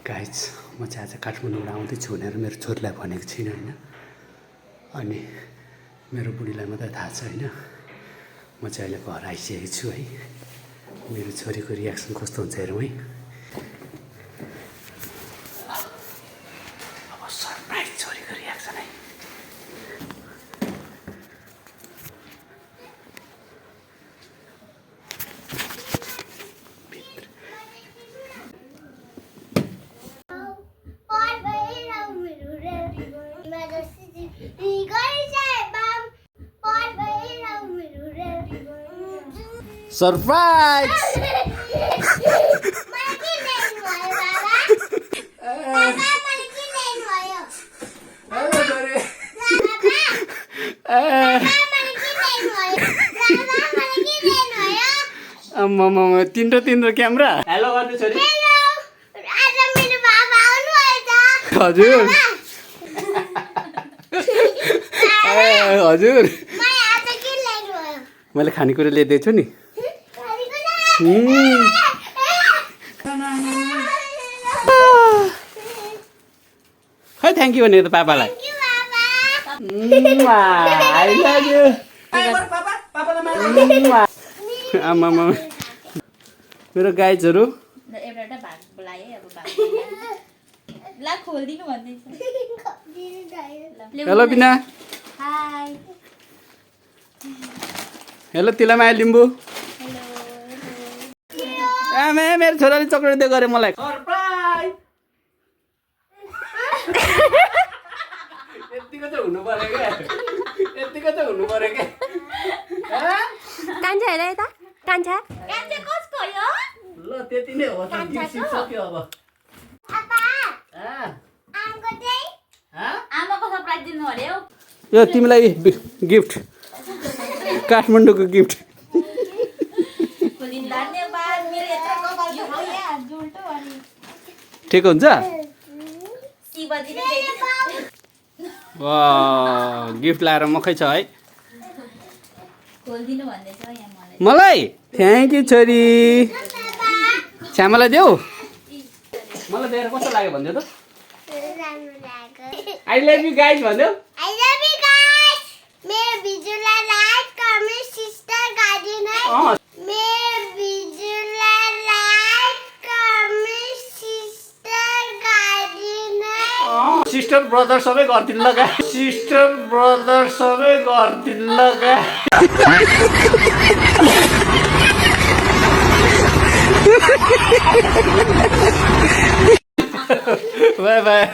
Guys म चाहिँ आज काठमाडौँबाट आउँदैछु भनेर मेरो छोरीलाई भनेको छैन होइन। अनि मेरो बुढीलाई मात्रै थाहा छ होइन। म चाहिँ अहिले घर आइसकेको छु है। मेरो छोरीको रियाक्सन कस्तो हुन्छ हेरौँ है। अब सरप्राइज छोरीको रियाक्सन है। सरप्राइज तिम्रो क्यामेरा हेलो गर्नु छोरी। हजुर हजुर मैले खानेकुरा ल्याइदिएको छु नि। खै थ्याङ्क यू भनेको त पापालाई। आमा मेरो गाइजहरू हेलो बिना। हेलो तिलामाया लिम्बू। आमा मेरो छोराले चक्लेट दिएको गरे मलाई। सरप्राइज यतिको त हुनु पर्यो क्या। यतिको त हुनु पर्यो क्या। कान्छा हेर यता कान्छा कसको यो? ल त्यति नै हो त। गिफ्ट सक्यो अब। आमाको सरप्राइज दिनु पर्यो। यो तिमीलाई गिफ्ट काठमाडौँको गिफ्ट। ठिक हुन्छ। गिफ्ट लाएर मकै छ है मलाई। थ्याङ्क यू छोरी। श्यामलाई देऊ। मलाई दिएर कस्तो लाग्यो भनिदियो त। आई लभ यु गाइज भनिदेऊ। I love you guys. मेरो भिडियोलाई लाइक कमेन्ट सिस्टर गरिदिनु है। मेरो भिडियोलाई लाइक कमेन्ट सिस्टर गरिदिनु है। सिस्टर ब्रदर सबै गरिदिनु लगा। सिस्टर ब्रदर सबै गरिदिनु लगा। By by.